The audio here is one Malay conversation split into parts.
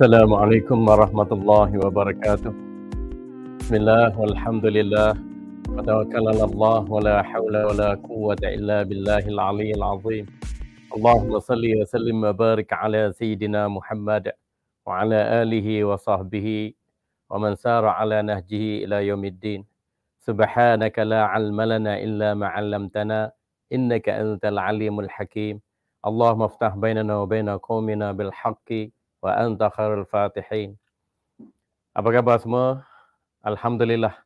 Assalamualaikum warahmatullahi wabarakatuh. Bismillah walhamdulillah wa tawakkalallah wa la hawla wa la quwwata illa billahil aliyyil azim. Allahumma salli wa sallim wa barik ala sayyidina Muhammad wa ala alihi wa sahbihi wa man sara ala nahjihi ila yaumiddin. Subhanaka la ilma lana illa ma 'allamtana innaka antal alimul hakim. Allahumma iftah bainana wa baina qaumina bil haqqi wa anta khairul fatihin. Apa khabar semua? Alhamdulillah,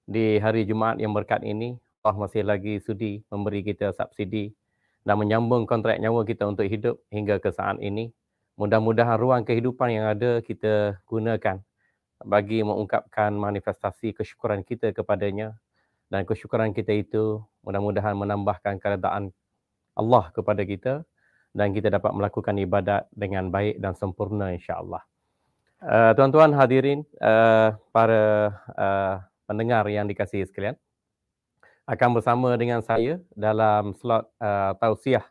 di hari Jumaat yang berkat ini, Allah masih lagi sudi memberi kita subsidi dan menyambung kontrak nyawa kita untuk hidup hingga ke saat ini. Mudah-mudahan ruang kehidupan yang ada kita gunakan bagi mengungkapkan manifestasi kesyukuran kita kepadanya, dan kesyukuran kita itu mudah-mudahan menambahkan keredaan Allah kepada kita dan kita dapat melakukan ibadat dengan baik dan sempurna insya-Allah. Tuan-tuan hadirin, para pendengar yang dikasihi sekalian, akan bersama dengan saya dalam slot tausiah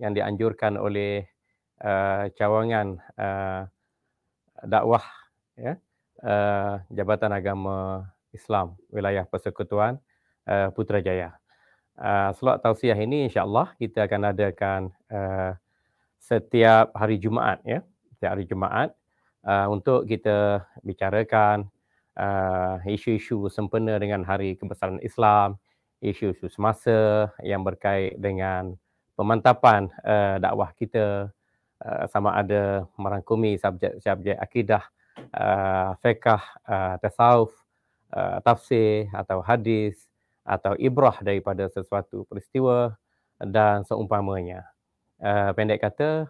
yang dianjurkan oleh cawangan dakwah, ya, Jabatan Agama Islam Wilayah Persekutuan Putrajaya. Slot tausiah ini insya-Allah kita akan adakan setiap hari Jumaat, ya. Setiap hari Jumaat untuk kita bicarakan isu-isu sempena dengan Hari Kebesaran Islam, isu-isu semasa yang berkait dengan pemantapan dakwah kita, sama ada merangkumi subjek-subjek akidah, fiqh, tasawuf, tafsir atau hadis atau ibrah daripada sesuatu peristiwa dan seumpamanya. Pendek kata,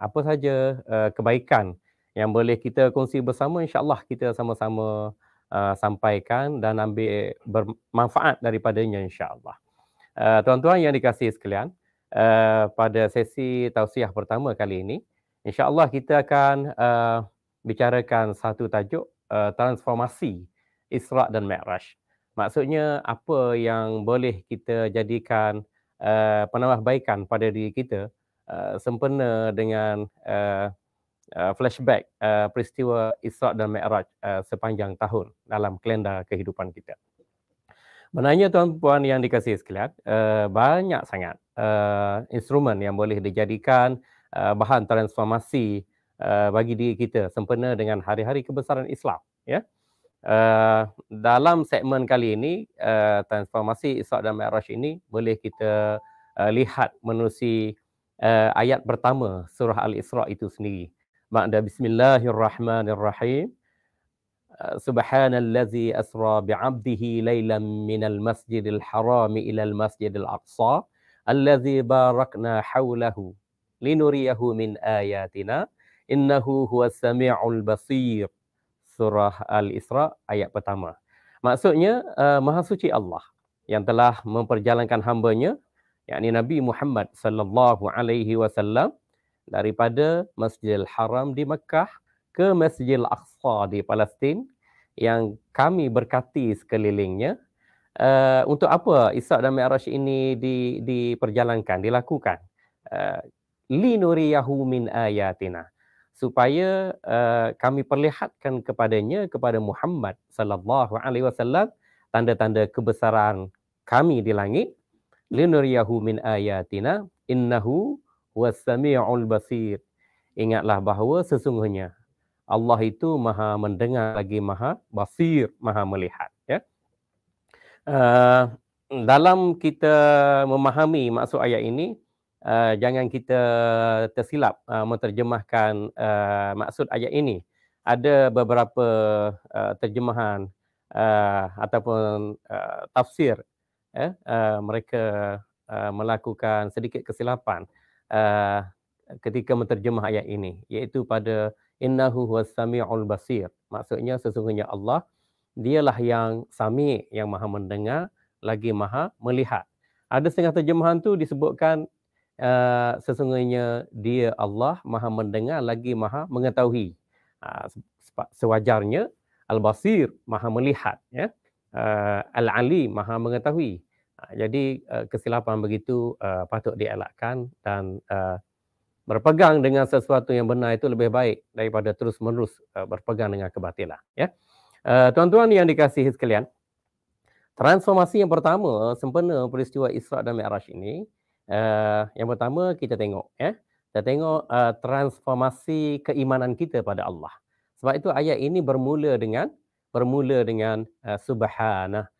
apa saja kebaikan yang boleh kita kongsi bersama, insya-Allah kita sama-sama sampaikan dan ambil bermanfaat daripadanya insya-Allah. Tuan-tuan yang dikasihi sekalian, pada sesi tausiah pertama kali ini, insya-Allah kita akan bicarakan satu tajuk, transformasi Isra' dan Mi'raj. Maksudnya apa yang boleh kita jadikan penambahbaikan pada diri kita sempena dengan flashback peristiwa Isra' dan Mi'raj sepanjang tahun dalam kalender kehidupan kita. Benarnya tuan-puan yang dikasihi sekalian, banyak sangat instrumen yang boleh dijadikan bahan transformasi bagi diri kita sempena dengan hari-hari kebesaran Islam, ya. Dalam segmen kali ini, transformasi Isra' dan Mi'raj ini boleh kita lihat menerusi ayat pertama surah Al-Isra' itu sendiri. Ba'da bismillahirrahmanirrahim. Subhanallazi asra bi'abdihi laylan minal masjidil harami ilal masjidil aqsa allazi barakna hawlahu linuriyahu min ayatina innahu huwas sami'ul basir. Surah Al-Isra' ayat pertama. Maksudnya, Maha Suci Allah yang telah memperjalankan hamba-Nya, yakni Nabi Muhammad sallallahu alaihi wasallam, daripada Masjidil Haram di Mekah ke Masjidil Aqsa di Palestin yang kami berkati sekelilingnya. Untuk apa Isra' dan Mi'raj ini diperjalankan, dilakukan? Linuriyahu min ayatina, supaya kami perlihatkan kepadanya, kepada Muhammad sallallahu alaihi wasallam, tanda-tanda kebesaran kami di langit. Linuriyahu min ayatina innahu huwas sami'ul basir. Ingatlah bahawa sesungguhnya Allah itu Maha mendengar lagi Maha basir, Maha melihat, ya. Dalam kita memahami maksud ayat ini, jangan kita tersilap menterjemahkan maksud ayat ini. Ada beberapa terjemahan ataupun tafsir, mereka melakukan sedikit kesilapan ketika menterjemah ayat ini, iaitu pada innahu huwas sami'ul basir. Maksudnya sesungguhnya Allah dialah yang sami', yang Maha mendengar lagi Maha melihat. Ada setengah terjemahan tu disebutkan sesungguhnya dia Allah Maha mendengar lagi Maha mengetahui. Sewajarnya Al-Basir Maha melihat, ya. Al-Alim Maha mengetahui. Jadi kesilapan begitu patut dielakkan dan berpegang dengan sesuatu yang benar itu lebih baik daripada terus-menerus berpegang dengan kebatilan, ya. Tuan-tuan yang dikasihi sekalian, transformasi yang pertama sempena peristiwa Isra' dan Mi'raj ini, yang pertama kita tengok, ya. Kita tengok transformasi keimanan kita pada Allah. Sebab itu ayat ini bermula dengan subhanah,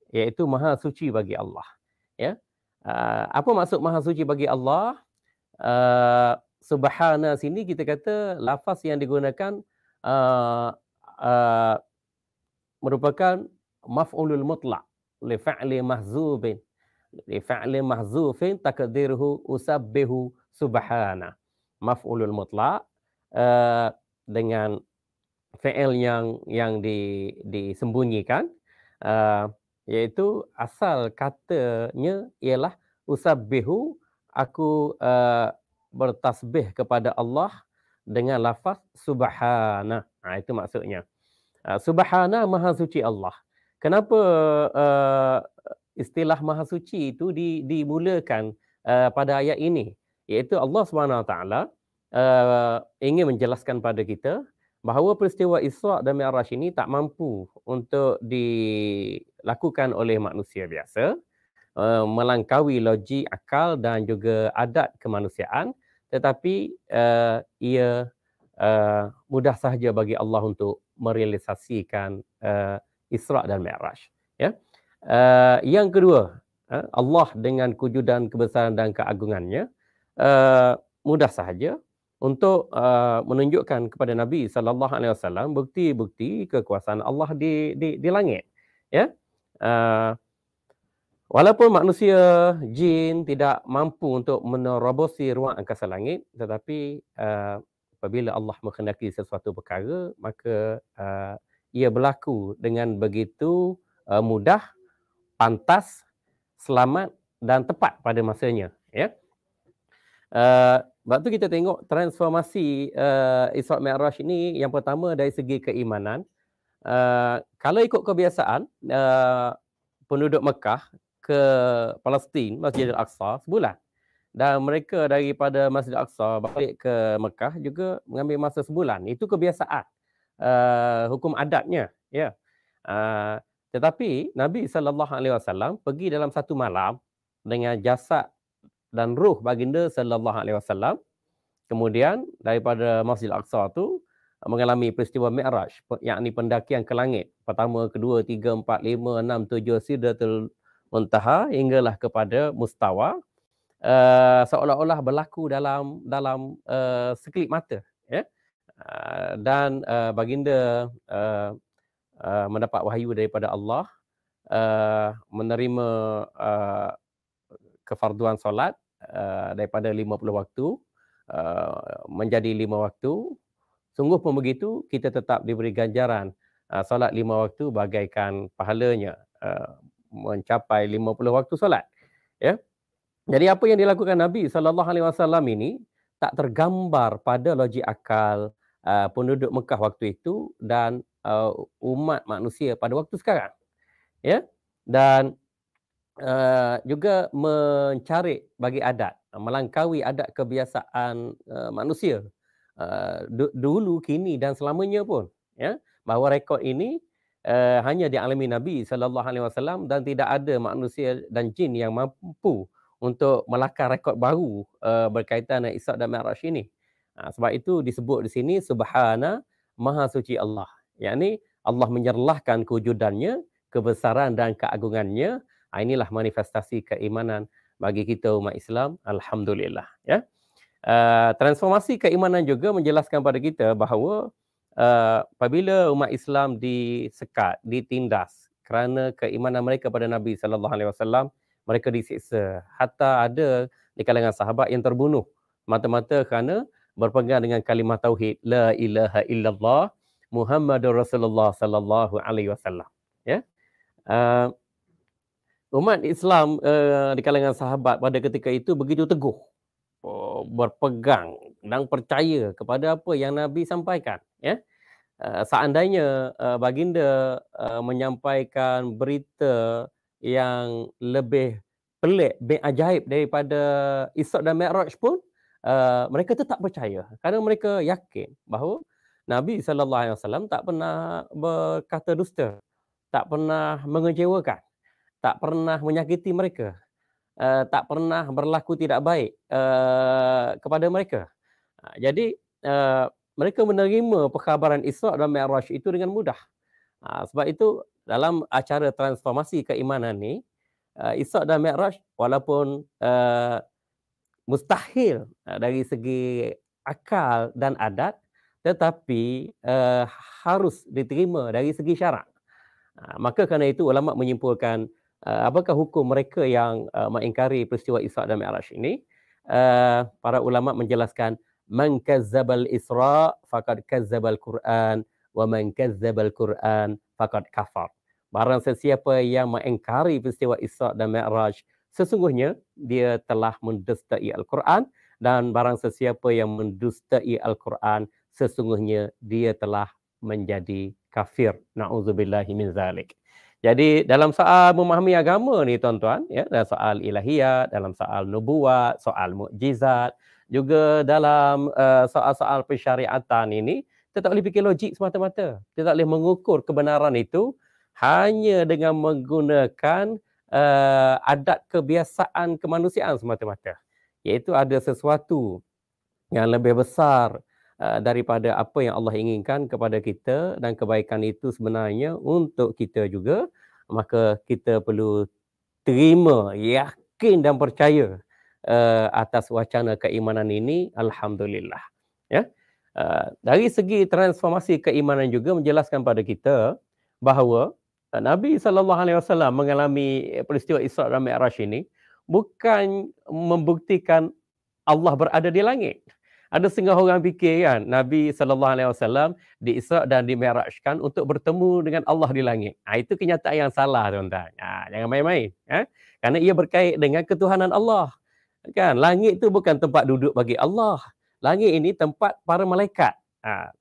iaitu maha suci bagi Allah, ya. Apa maksud maha suci bagi Allah? Subhana sini kita kata lafaz yang digunakan uh, uh, merupakan maf'ulul mutlaq li fa'li mahzubin, li fa'li mahzufin takdiruhu usabbihu subhana. Maf'ulul mutlaq dengan fi'il yang disembunyikan, iaitu asal katanya ialah usabbihu, aku bertasbih kepada Allah dengan lafaz subhana. Itu maksudnya. Subhana, maha suci Allah. Kenapa istilah maha suci itu dimulakan pada ayat ini? Iaitu Allah SWT ingin menjelaskan pada kita bahawa peristiwa Isra' dan Mi'raj ini tak mampu untuk dilakukan oleh manusia biasa, melangkaui logik, akal dan juga adat kemanusiaan, tetapi ia mudah sahaja bagi Allah untuk merealisasikan Isra' dan Mi'raj. Ya. Yang kedua, Allah dengan kewujudan, kebesaran dan keagungannya mudah sahaja untuk menunjukkan kepada Nabi SAW bukti-bukti kekuasaan Allah di langit. Ya. Walaupun manusia, jin tidak mampu untuk menerobosi ruang angkasa langit, tetapi apabila Allah menghendaki sesuatu perkara, maka ia berlaku dengan begitu mudah, pantas, selamat dan tepat pada masanya. Ya. Sebab tu kita tengok transformasi Isra' Mi'raj ini, yang pertama dari segi keimanan. Kalau ikut kebiasaan, penduduk Mekah ke Palestin, Masjid Al-Aqsa sebulan. Dan mereka daripada Masjid Al-Aqsa balik ke Mekah juga mengambil masa sebulan. Itu kebiasaan, hukum adatnya, ya. Tetapi Nabi SAW pergi dalam satu malam dengan jasad dan ruh baginda SAW. Kemudian daripada Masjid Al-Aqsa tu mengalami peristiwa Mi'raj, yakni pendakian ke langit. Pertama, kedua, tiga, empat, lima, enam, tujuh, Sidratul Muntaha hinggalah kepada Mustawa. Seolah-olah berlaku dalam sekelip mata, ya. Dan baginda mendapat wahyu daripada Allah, menerima kefarduan solat daripada 50 waktu menjadi 5 waktu. Sungguh pun begitu, kita tetap diberi ganjaran solat 5 waktu bagaikan pahalanya mencapai 50 waktu solat. Ya. Jadi apa yang dilakukan Nabi SAW ini tak tergambar pada logik akal penduduk Mekah waktu itu dan umat manusia pada waktu sekarang. Ya. Dan juga mencari bagi adat, melangkaui adat kebiasaan manusia dulu, kini dan selamanya pun, ya, bahawa rekod ini hanya dialami Nabi SAW dan tidak ada manusia dan jin yang mampu untuk melakar rekod baru berkaitan dengan Isra' dan Mi'raj ini. Sebab itu disebut di sini subhana, maha suci Allah. Yakni Allah menyerlahkan kewujudannya, kebesaran dan keagungannya. Inilah manifestasi keimanan bagi kita umat Islam, alhamdulillah, ya. Transformasi keimanan juga menjelaskan pada kita bahawa apabila umat Islam disekat, ditindas kerana keimanan mereka pada Nabi SAW, mereka disiksa. Hatta ada di kalangan sahabat yang terbunuh mata-mata kerana berpegang dengan kalimah tauhid, la ilaha illallah Muhammadur Rasulullah sallallahu alaihi wasallam. Ya. Umat Islam di kalangan sahabat pada ketika itu begitu teguh, berpegang dan percaya kepada apa yang Nabi sampaikan. Ya. Seandainya baginda menyampaikan berita yang lebih pelik, ajaib daripada Isra' dan Mi'raj pun, mereka tetap percaya kerana mereka yakin bahawa Nabi SAW tak pernah berkata dusta, tak pernah mengecewakan, tak pernah menyakiti mereka, tak pernah berlaku tidak baik kepada mereka. Jadi mereka menerima perkhabaran Isra' dan Mi'raj itu dengan mudah. Sebab itu dalam acara transformasi keimanan ni, Isra' dan Mi'raj walaupun mustahil dari segi akal dan adat, tetapi harus diterima dari segi syarak. Maka kerana itu ulama menyimpulkan apakah hukum mereka yang mengingkari peristiwa Isra' dan Mi'raj ini. Para ulama menjelaskan man kazzabal Isra' faqad kazzabal Quran wa man kazzabal Quran faqad kafar. Barang sesiapa yang mengingkari peristiwa Isra' dan Mi'raj, sesungguhnya dia telah mendustai Al-Quran, dan barang sesiapa yang mendustai Al-Quran, sesungguhnya dia telah menjadi kafir. Na'udzubillahi min zalik. Jadi dalam soal memahami agama ni tuan-tuan, ya, dalam soal ilahiyat, dalam soal nubuat, soal mukjizat, juga dalam soal-soal pensyariatan ini, kita tak boleh fikir logik semata-mata. Kita tak boleh mengukur kebenaran itu hanya dengan menggunakan adat kebiasaan kemanusiaan semata-mata. Iaitu ada sesuatu yang lebih besar daripada apa yang Allah inginkan kepada kita, dan kebaikan itu sebenarnya untuk kita juga. Maka kita perlu terima, yakin dan percaya atas wacana keimanan ini. Alhamdulillah. Ya. Dari segi transformasi keimanan juga menjelaskan pada kita bahawa Nabi SAW mengalami peristiwa Isra' dan Mi'raj ini bukan membuktikan Allah berada di langit. Ada setengah orang fikir kan, Nabi SAW di Isra' dan di Mi'rajkan untuk bertemu dengan Allah di langit. Itu kenyataan yang salah, tuan-tuan. Jangan main-main. Kerana ia berkait dengan ketuhanan Allah. Kan, langit itu bukan tempat duduk bagi Allah. Langit ini tempat para malaikat.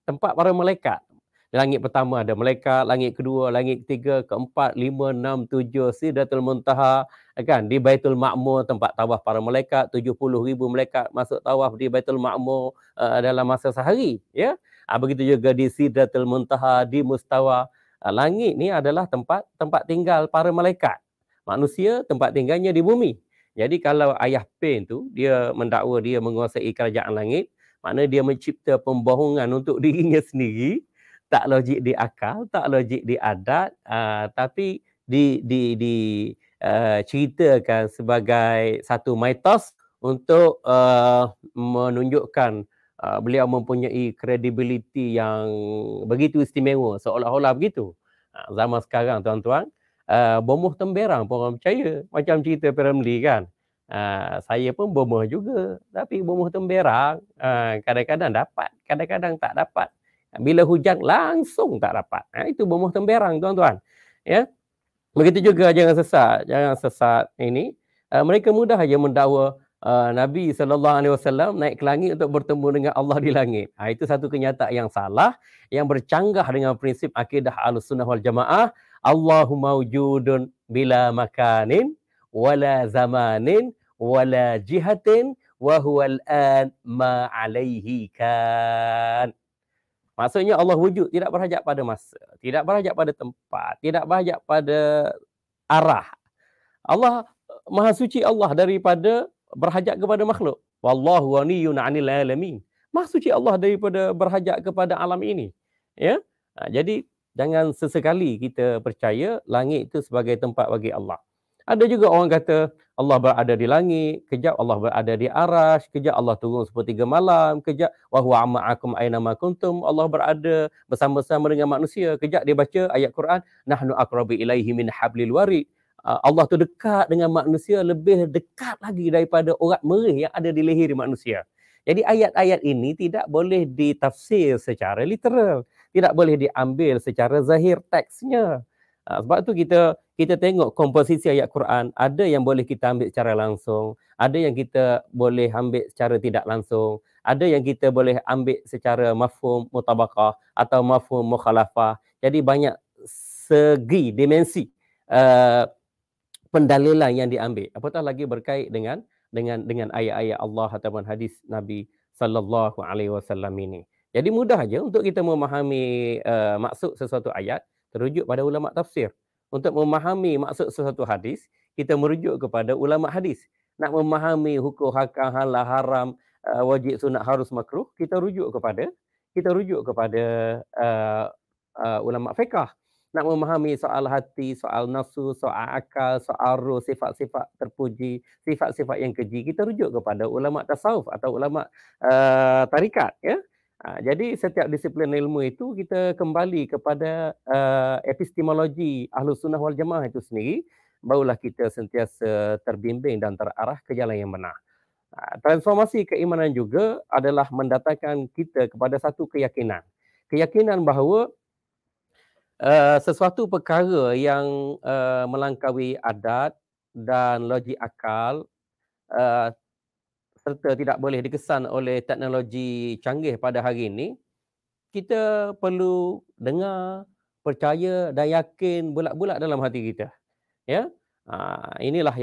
Tempat para malaikat. Langit pertama ada malaikat, langit kedua, langit ketiga, keempat, 5, 6, 7, Sidratul Muntaha, kan, di Baitul Ma'mur tempat tawaf para malaikat, 70,000 malaikat masuk tawaf di Baitul Ma'mur dalam masa sehari, ya. Begitu juga di Sidratul Muntaha, di Mustawa. Langit ni adalah tempat tinggal para malaikat. Manusia tempat tinggalnya di bumi. Jadi kalau ayah Pen tu dia mendakwa dia menguasai kerajaan langit, maknanya dia mencipta pembohongan untuk dirinya sendiri. Tak logik di akal, tak logik di adat, tapi ceritakan sebagai satu mitos untuk menunjukkan beliau mempunyai kredibiliti yang begitu istimewa, seolah-olah begitu. Zaman sekarang tuan-tuan, bomoh temberang pun orang percaya, macam cerita P.Ramlee kan. Saya pun bomoh juga, tapi bomoh temberang kadang-kadang dapat, kadang-kadang tak dapat. Bila hujan langsung tak dapat. Itu bomoh temberang, tuan-tuan. Ya. Begitu juga jangan sesat ini. Mereka mudah saja mendakwa Nabi SAW naik ke langit untuk bertemu dengan Allah di langit. Itu satu kenyataan yang salah, yang bercanggah dengan prinsip akidah Ahlussunnah wal Jamaah. Allahu mawjudun bila makanin wala zamanin wala jihatin wa huwal an ma alaihi kan. Maksudnya Allah wujud, tidak berhajat pada masa, tidak berhajat pada tempat, tidak berhajat pada arah. Allah Maha suci Allah daripada berhajat kepada makhluk. Wallahu ghaniyun 'anil alamin. Maha suci Allah daripada berhajat kepada alam ini. Ya. Jadi jangan sesekali kita percaya langit itu sebagai tempat bagi Allah. Ada juga orang kata Allah berada di langit, kejap Allah berada di arasy, kejap Allah turun sepertiga malam, kejap wa huwa ma'akum aina ma kuntum, Allah berada bersama-sama dengan manusia. Kejap dia baca ayat Quran, nahnu aqrabu ilaihi min hablil warid. Allah tu dekat dengan manusia, lebih dekat lagi daripada urat merih yang ada di leher manusia. Jadi ayat-ayat ini tidak boleh ditafsir secara literal, tidak boleh diambil secara zahir teksnya. Sebab tu kita tengok komposisi ayat Quran, ada yang boleh kita ambil secara langsung, ada yang kita boleh ambil secara tidak langsung, ada yang kita boleh ambil secara mafhum mutabaqah atau mafhum mukhalafah. Jadi banyak segi dimensi pendalilan yang diambil. Apatah lagi berkait dengan dengan ayat-ayat Allah ataupun hadis Nabi sallallahu alaihi wasallam ini. Jadi mudah aja untuk kita memahami maksud sesuatu ayat, terujuk pada ulama tafsir. Untuk memahami maksud sesuatu hadis, kita merujuk kepada ulama hadis. Nak memahami hukum hakam halal haram, wajib sunat harus makruh, kita rujuk kepada ulama fiqh. Nak memahami soal hati, soal nafsu, soal akal, soal ruh, sifat-sifat terpuji, sifat-sifat yang keji, kita rujuk kepada ulama tasawuf atau ulama tarikat, ya. Jadi setiap disiplin ilmu itu kita kembali kepada epistemologi Ahlus Sunnah wal Jamaah itu sendiri, barulah kita sentiasa terbimbing dan terarah ke jalan yang benar. Transformasi keimanan juga adalah mendatangkan kita kepada satu keyakinan. Keyakinan bahawa sesuatu perkara yang melangkaui adat dan logik akal serta tidak boleh dikesan oleh teknologi canggih pada hari ini, kita perlu dengar, percaya dan yakin bulat-bulat dalam hati kita. Ya, inilah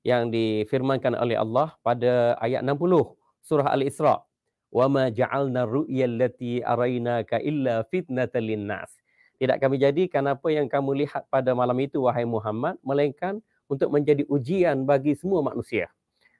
yang difirmankan oleh Allah pada ayat 60 surah Al-Isra. Wa ma ja'alna ru'ya allati arainaka illa fitnatan linnas. Tidak kami jadikan apa yang kamu lihat pada malam itu wahai Muhammad melainkan untuk menjadi ujian bagi semua manusia.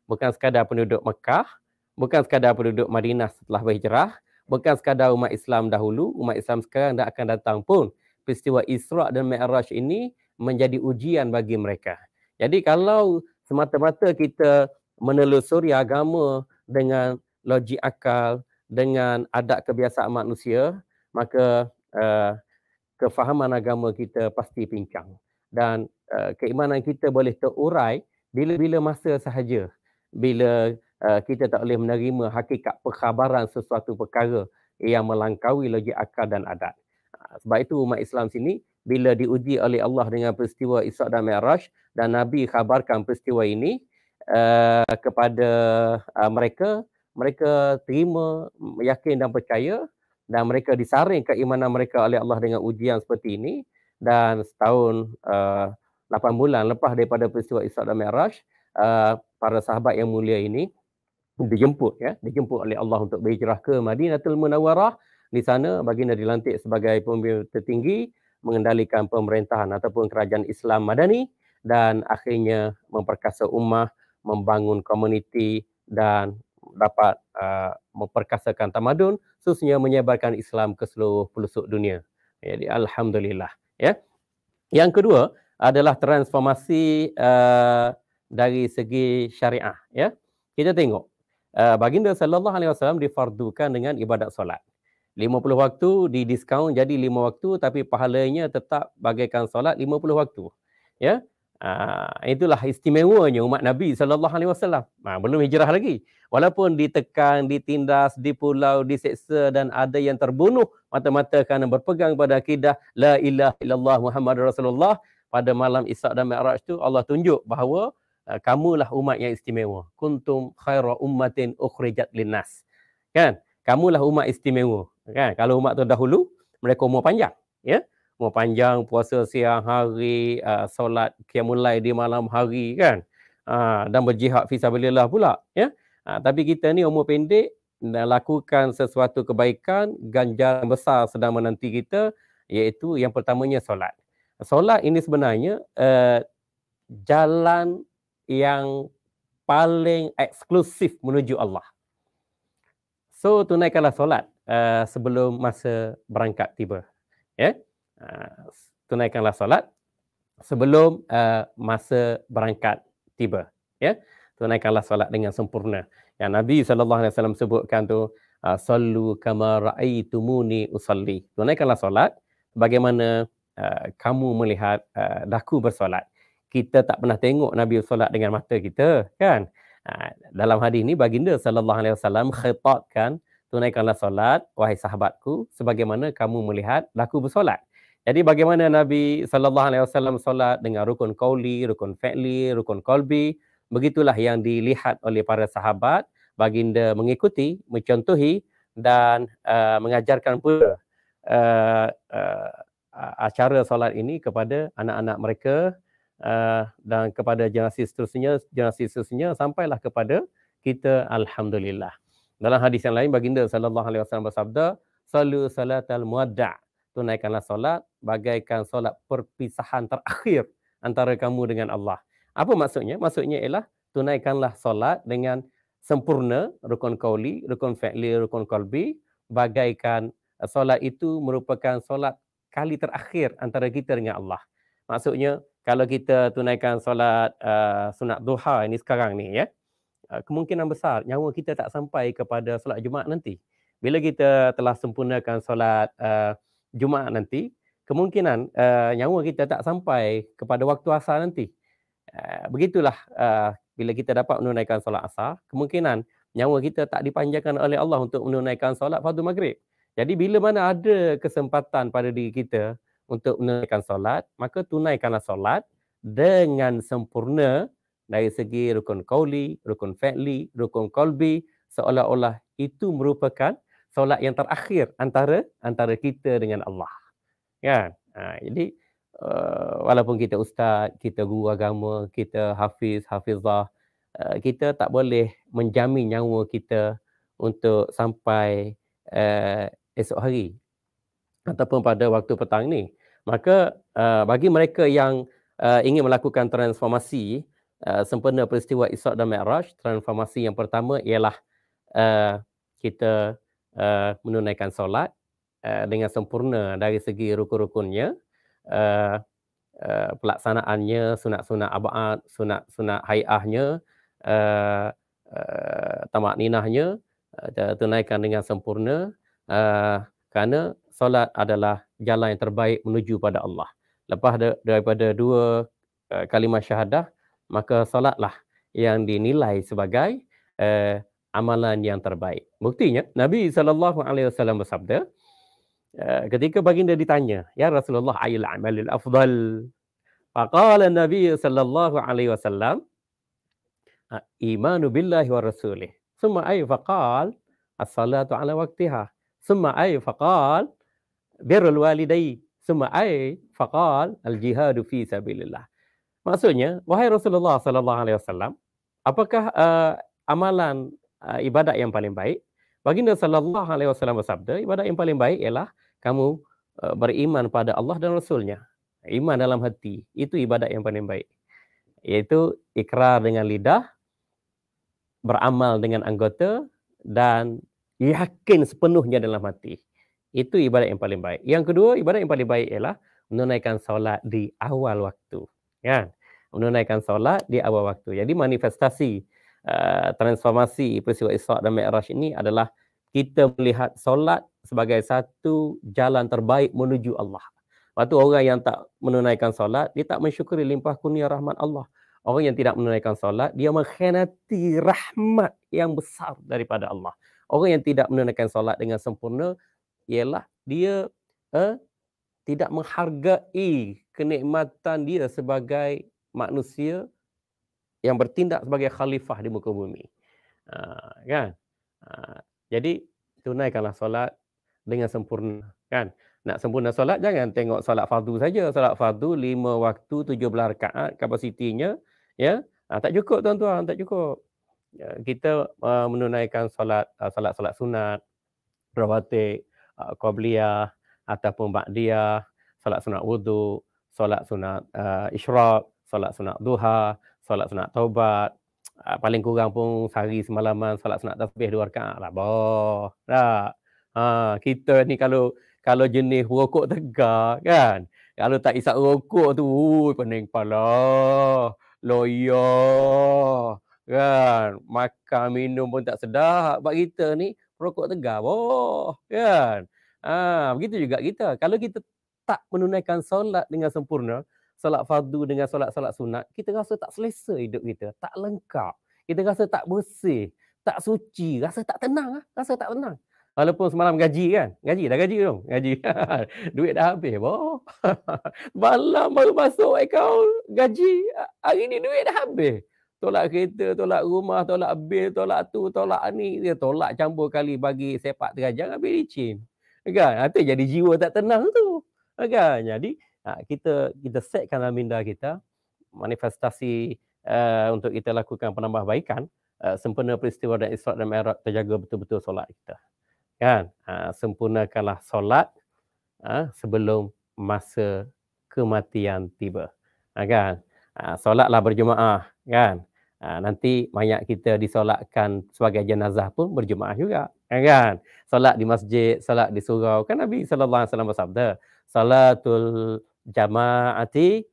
Bukan sekadar penduduk Mekah, bukan sekadar penduduk Madinah setelah berhijrah, bukan sekadar umat Islam dahulu, umat Islam sekarang dan akan datang pun. Peristiwa Isra dan Mi'raj ini menjadi ujian bagi mereka. Jadi kalau semata-mata kita menelusuri agama dengan logik akal, dengan adat kebiasaan manusia, maka kefahaman agama kita pasti pincang. Dan keimanan kita boleh terurai bila-bila masa sahaja. Bila kita tak boleh menerima hakikat perkhabaran sesuatu perkara yang melangkaui logik akal dan adat. Sebab itu umat Islam sini bila diuji oleh Allah dengan peristiwa Isra dan Mi'raj dan Nabi khabarkan peristiwa ini kepada mereka, mereka terima, yakin dan percaya dan mereka disaring keimanan mereka oleh Allah dengan ujian seperti ini. Dan setahun 8 bulan lepas daripada peristiwa Isra dan Mi'raj, para sahabat yang mulia ini dijemput oleh Allah untuk berhijrah ke Madinatul Munawwarah. Di sana baginda dilantik sebagai pemimpin tertinggi mengendalikan pemerintahan ataupun kerajaan Islam Madani dan akhirnya memperkasa ummah, membangun komuniti dan dapat memperkasakan tamadun, khususnya menyebarkan Islam ke seluruh pelosok dunia. Jadi alhamdulillah, ya. Yang kedua adalah transformasi dari segi syariah, ya. Kita tengok baginda sallallahu alaihi wasallam difardukan dengan ibadat solat. 50 waktu didiskaun jadi 5 waktu tapi pahalanya tetap bagaikan solat 50 waktu. Ya. Itulah istimewanya umat Nabi sallallahu alaihi wasallam. Belum hijrah lagi. Walaupun ditekan, ditindas, dipulau, diseksa dan ada yang terbunuh mata-mata kerana berpegang pada akidah la ilaha illallah Muhammadur Rasulullah, pada malam Isra dan Mi'raj tu Allah tunjuk bahawa kamulah umat yang istimewa. Kuntum khaira ummatin ukhrijat linnas. Kan? Kamulah umat istimewa. Kan? Kalau umat tu dahulu, mereka umur panjang. Ya? Umur panjang, puasa siang hari, solat qiyamul lail di malam hari, kan? Dan berjihad fisabilillah pula. Ya? Tapi kita ni umur pendek dan lakukan sesuatu kebaikan, ganjaran besar sedang menanti kita, iaitu yang pertamanya solat. Solat ini sebenarnya jalan yang paling eksklusif menuju Allah. So, tunaikanlah solat sebelum masa berangkat tiba. Ya? Tunaikanlah solat sebelum masa berangkat tiba. Ya? Tunaikanlah solat dengan sempurna. Yang Nabi SAW sebutkan tu, sallu kama ra'aitumuni usalli. Tunaikanlah solat bagaimana kamu melihat daku bersolat. Kita tak pernah tengok Nabi solat dengan mata kita, kan? Dalam hadis ini baginda sallallahu alaihi wasallam khitabkan, tunaikanlah solat wahai sahabatku sebagaimana kamu melihat daku bersolat. Jadi bagaimana Nabi sallallahu alaihi wasallam solat dengan rukun qauli, rukun fi'li, rukun qalbi, begitulah yang dilihat oleh para sahabat. Baginda mengikuti, mencontohi dan mengajarkan pula acara solat ini kepada anak-anak mereka dan kepada generasi seterusnya sampailah kepada kita, alhamdulillah. Dalam hadis yang lain baginda sallallahu alaihi wasallam bersabda, "Sallu salatal muwadda'." Tunaikanlah solat bagaikan solat perpisahan terakhir antara kamu dengan Allah. Apa maksudnya? Maksudnya ialah tunaikanlah solat dengan sempurna, rukun qauli, rukun fi'li, rukun qalbi, bagaikan solat itu merupakan solat kali terakhir antara kita dengan Allah. Maksudnya kalau kita tunaikan solat sunat duha ini sekarang ni ya, kemungkinan besar nyawa kita tak sampai kepada solat Jumaat nanti. Bila kita telah sempurnakan solat Jumaat nanti, kemungkinan nyawa kita tak sampai kepada waktu asar nanti. Begitulah bila kita dapat menunaikan solat asar, kemungkinan nyawa kita tak dipanjangkan oleh Allah untuk menunaikan solat fardu maghrib. Jadi bila mana ada kesempatan pada diri kita untuk menunaikan solat, maka tunaikanlah solat dengan sempurna dari segi rukun qauli, rukun fi'li, rukun qalbi, seolah-olah itu merupakan solat yang terakhir antara kita dengan Allah. Kan? Jadi walaupun kita ustaz, kita guru agama, kita hafiz, hafizah, kita tak boleh menjamin nyawa kita untuk sampai esok hari ataupun pada waktu petang ni. Maka bagi mereka yang ingin melakukan transformasi sempena peristiwa Isra' dan Mi'raj, transformasi yang pertama ialah kita menunaikan solat dengan sempurna dari segi rukun-rukunnya, pelaksanaannya, sunat-sunat ab'ad, sunat-sunat hai'ahnya, tamakninahnya, tunaikan dengan sempurna, kerana solat adalah jalan yang terbaik menuju pada Allah. Lepas daripada dua kalimah syahadah, maka solatlah yang dinilai sebagai amalan yang terbaik. Buktinya, Nabi SAW bersabda, ketika baginda ditanya, "Ya Rasulullah, ayyul amalil afdal?" Faqala Nabi SAW, "Imanu billahi wa rasulih." Summa ay faqal, "As-salatu ala waqtiha." Summa ay faqal, "Birrul walidayni." Summa ay faqal, "Al-jihadu fi sabilillah." Maksudnya, wahai Rasulullah SAW, apakah amalan ibadat yang paling baik? Baginda SAW bersabda, ibadat yang paling baik ialah kamu beriman pada Allah dan Rasulnya. Iman dalam hati, itu ibadat yang paling baik. Iaitu ikrar dengan lidah, beramal dengan anggota, dan yakin sepenuhnya dalam hati. Itu ibadat yang paling baik. Yang kedua, ibadat yang paling baik ialah menunaikan solat di awal waktu. Kan? Menunaikan solat di awal waktu. Jadi manifestasi transformasi peristiwa Isra' dan Mi'raj ini adalah kita melihat solat sebagai satu jalan terbaik menuju Allah. Lepas tu orang yang tak menunaikan solat, dia tak mensyukuri limpah kurnia rahmat Allah. Orang yang tidak menunaikan solat, dia mengkhianati rahmat yang besar daripada Allah. Orang yang tidak menunaikan solat dengan sempurna, ialah dia tidak menghargai kenikmatan dia sebagai manusia yang bertindak sebagai khalifah di muka bumi. Kan? Jadi tunaikanlah solat dengan sempurna. Kan? Nak sempurna solat, jangan tengok solat fardu saja. Solat fardu 5 waktu 17 rakaat kapasitinya, ya. Tak cukup tuan-tuan, tak cukup. Kita menunaikan solat sunat, rawatib, qabliyah ataupun ba'diyah, solat sunat wudu, solat sunat isyraq, solat sunat duha, solat sunat taubat, paling kurang pun sehari semalaman solat sunat tasbih 2 rakaat lah. Boh. Tak. Kita ni kalau jenis rokok tegar kan. Kalau tak isap rokok tu, pening kepala, loyo. Kan? Makan minum pun tak sedap. Sebab kita ni rokok tegar. Boh. Kan? Begitu juga kita. Kalau kita tak menunaikan solat dengan sempurna, solat fardu dengan solat-solat sunat, kita rasa tak selesa hidup kita, tak lengkap. Kita rasa tak bersih, tak suci, rasa tak tenang, rasa tak tenang. Walaupun semalam gaji kan? Gaji, dah gaji belum? Gaji. Duit dah habis. Boh. Malam baru masuk akaun gaji, hari ni duit dah habis. Tolak kereta, tolak rumah, tolak bil, tolak tu, tolak ni, dia tolak campur kali bagi sepak terajang, habis licin. Kan? Itu jadi jiwa tak tenang tu. Kan? Jadi kita setkan dalam minda kita, manifestasi untuk kita lakukan penambahbaikan, sempena peristiwa dan Isra' dan Mi'raj, terjaga betul-betul solat kita. Kan? Sempurnakanlah solat sebelum masa kematian tiba. Kan? Solatlah berjemaah, kan? Nanti mayat kita disolatkan sebagai jenazah pun berjemaah juga, kan? Solat di masjid, solat di surau. Kan Nabi sallallahu alaihi wasallam bersabda, "Salatul jama'ati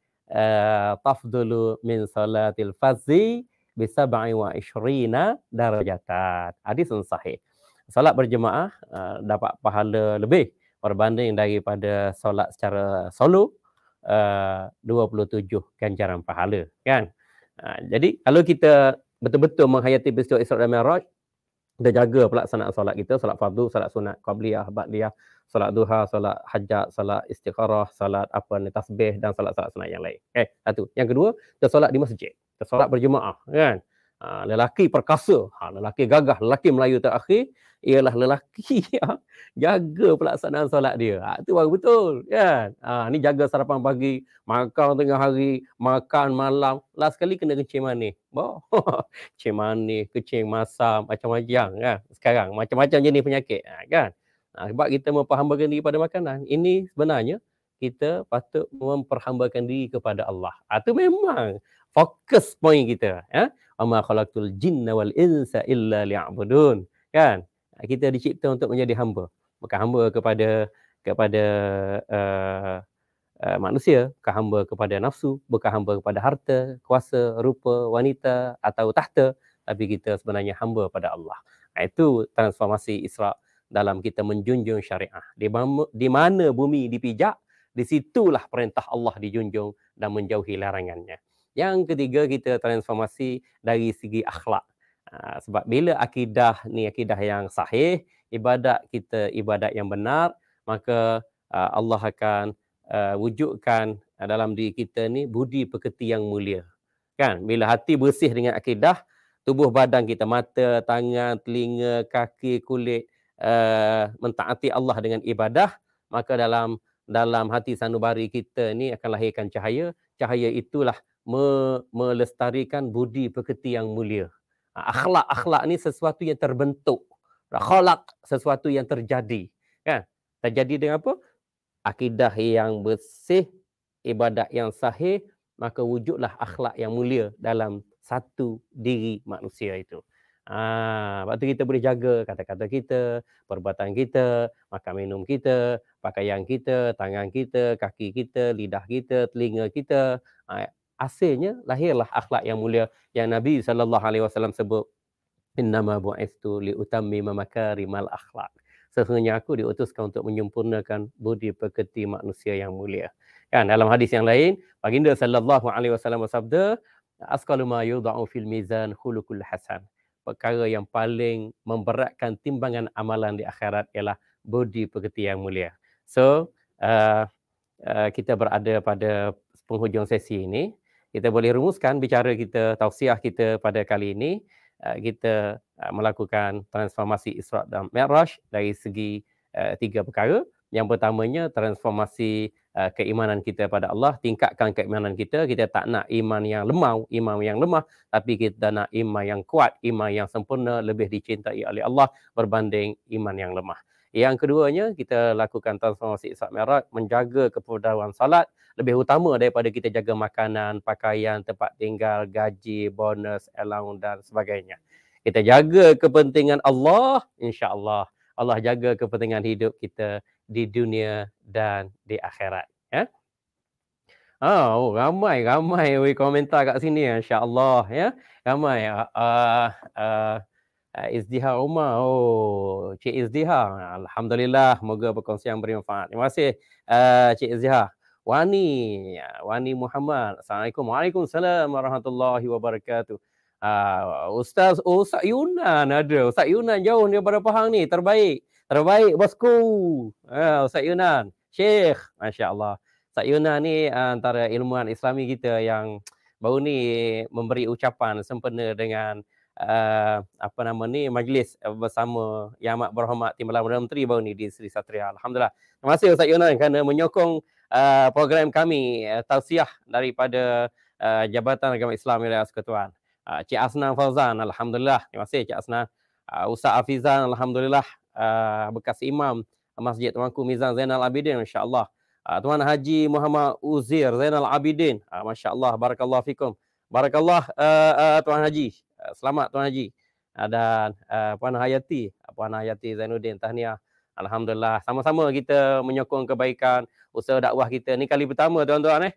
tafdulu min salatil fardhi bi 27 darajatan." Hadis sahih. Solat berjemaah dapat pahala lebih berbanding daripada solat secara solo, 27 ganjaran pahala, kan? Jadi kalau kita betul-betul menghayati peristiwa Isra' dan Mi'raj, kita jaga pelaksanaan solat kita, solat fardu, solat sunat, qabliyah, ba'diyah, solat duha, solat hajat, solat istikharah, solat tasbih dan solat-solat sunat yang lain. Satu. Yang kedua, kita solat di masjid. Kita solat berjemaah, kan? Lelaki perkasa, lelaki gagah, lelaki Melayu terakhir ialah lelaki yang jaga pelaksanaan solat dia. Itu baru betul, kan? Ni jaga sarapan pagi, makan tengah hari, makan malam, last sekali kena kencing manis. Kencing manis, kencing masam, macam-macam, kan? Sekarang macam-macam jenis penyakit, kan? Sebab kita memperhambakan diri pada makanan, ini sebenarnya kita patut memperhambakan diri kepada Allah. Itu memang fokus poin kita, ya. Ama khalaqtul jinna wal insa illa liya'budun, kan? Kita dicipta untuk menjadi hamba, bukan hamba kepada manusia, bukan hamba kepada nafsu, bukan hamba kepada harta, kuasa, rupa, wanita atau tahta, tapi kita sebenarnya hamba pada Allah. Itu transformasi Isra' dalam kita menjunjung syariah. Di mana bumi dipijak, di situlah perintah Allah dijunjung dan menjauhi larangannya. Yang ketiga, kita transformasi dari segi akhlak. Sebab bila akidah ni akidah yang sahih, ibadat kita ibadat yang benar, maka Allah akan wujudkan dalam diri kita ni budi pekerti yang mulia. Kan? Bila hati bersih dengan akidah, tubuh badan kita, mata, tangan, telinga, kaki, kulit, mentaati Allah dengan ibadah, maka dalam hati sanubari kita ni akan lahirkan cahaya. Cahaya itulah melestarikan budi pekerti yang mulia. Akhlak ni sesuatu yang terbentuk. Khalaq, sesuatu yang terjadi. Kan? Terjadi dengan apa? Akidah yang bersih, ibadat yang sahih, maka wujudlah akhlak yang mulia dalam satu diri manusia itu. Sebab tu kita boleh jaga kata-kata kita, perbuatan kita, makan minum kita, pakaian kita, tangan kita, kaki kita, lidah kita, telinga kita. Hasilnya lahirlah akhlak yang mulia yang Nabi SAW sebut, innama bu'ithtu liutammima makarimal akhlak. Sesungguhnya aku diutuskan untuk menyempurnakan budi pekerti manusia yang mulia. Kan, dalam hadis yang lain, baginda SAW bersabda, asqalu ma yudha'u fil mizan khuluqul hasan. Perkara yang paling memberatkan timbangan amalan di akhirat ialah budi pekerti yang mulia. So, kita berada pada penghujung sesi ini. Kita boleh rumuskan bicara kita, tausiah kita pada kali ini. Kita melakukan transformasi Isra' dan Mi'raj dari segi 3 perkara. Yang pertamanya, transformasi keimanan kita pada Allah, tingkatkan keimanan kita. Kita tak nak iman yang lemah, tapi kita nak iman yang kuat, iman yang sempurna, lebih dicintai oleh Allah berbanding iman yang lemah. Yang keduanya, kita lakukan transformasi Isra' Mi'raj, menjaga keperluan salat, lebih utama daripada kita jaga makanan, pakaian, tempat tinggal, gaji, bonus, allowance dan sebagainya. Kita jaga kepentingan Allah, insya-Allah Allah jaga kepentingan hidup kita di dunia dan di akhirat. Ya? Ramai komentar kat sini, insya-Allah, ya. Ramai. Izdihar Umar. Cik Izdihar. Alhamdulillah, moga perkongsian bermanfaat. Terima kasih Cik Izdihar. Wani Muhammad. Assalamualaikum. Waalaikumsalam warahmatullahi wabarakatuh. Ustaz Yunan ada. Ustaz Yunan jauh daripada Pahang ni. Terbaik bosku. Ustaz Yunan. Syekh. Masya Allah. Ustaz Yunan ni antara ilmuwan Islami kita yang baru ni memberi ucapan sempena dengan majlis bersama Yang Amat Berhormat Timbalan Perdana Menteri baru ni di Seri Satria. Alhamdulillah. Terima kasih Ustaz Yunan kerana menyokong program kami tausiah daripada Jabatan Agama Islam Wilayah Persekutuan. Cik Asnan Fauzan, alhamdulillah. Terima kasih Cik Asnan. Ustaz Hafizan, alhamdulillah. Bekas imam Masjid Tuanku Mizan Zainal Abidin, insya-Allah. Tuan Haji Muhammad Uzair Zainal Abidin, masya-Allah, barakallahu fikum. Barakallah Tuan Haji. Selamat Tuan Haji. Dan Puan Hayati Zainuddin, tahniah. Alhamdulillah, sama-sama kita menyokong kebaikan usaha dakwah kita. Ni kali pertama tuan-tuan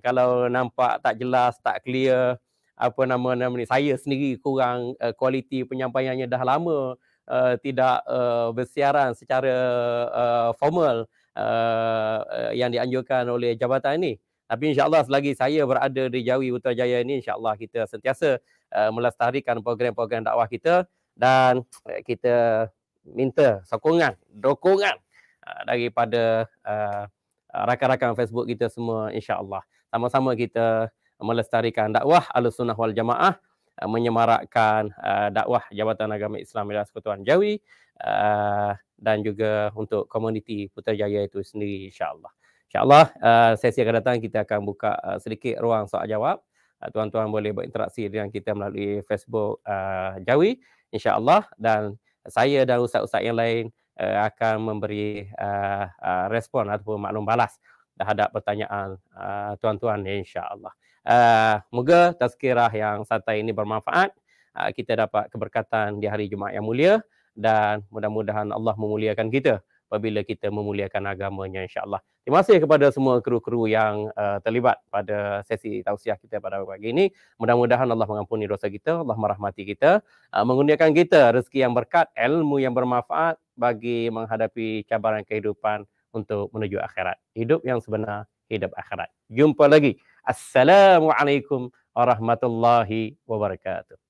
kalau nampak tak jelas, tak clear, apa nama ni, saya sendiri kurang kualiti penyampaiannya, dah lama tidak bersiaran secara formal yang dianjurkan oleh jabatan ini. Tapi insya-Allah selagi saya berada di Jawi Putrajaya ini, insya-Allah kita sentiasa melestarikan program-program dakwah kita, dan kita minta sokongan, dokongan daripada rakan-rakan Facebook kita semua, insya-Allah. Sama-sama kita melestarikan dakwah Ahlussunnah wal Jamaah, menyemarakkan dakwah Jabatan Agama Islam Wilayah Persekutuan Jawi, dan juga untuk komuniti Putrajaya itu sendiri, insya-Allah. Insya-Allah sesi akan datang kita akan buka sedikit ruang soal jawab. Tuan-tuan boleh berinteraksi dengan kita melalui Facebook Jawi, insya-Allah, dan saya dan ustaz-ustaz yang lain akan memberi respon ataupun maklum balas terhadap pertanyaan tuan-tuan, insya-Allah. Moga tazkirah yang santai ini bermanfaat. Kita dapat keberkatan di hari Jumaat yang mulia, dan mudah-mudahan Allah memuliakan kita apabila kita memuliakan agamanya, insya-Allah. Terima kasih kepada semua kru-kru yang terlibat pada sesi tausiah kita pada pagi ini. Mudah-mudahan Allah mengampuni dosa kita, Allah merahmati kita, mengurniakan kita rezeki yang berkat, ilmu yang bermanfaat bagi menghadapi cabaran kehidupan untuk menuju akhirat. Hidup yang sebenar, hidup akhirat. Jumpa lagi. Assalamualaikum warahmatullahi wabarakatuh.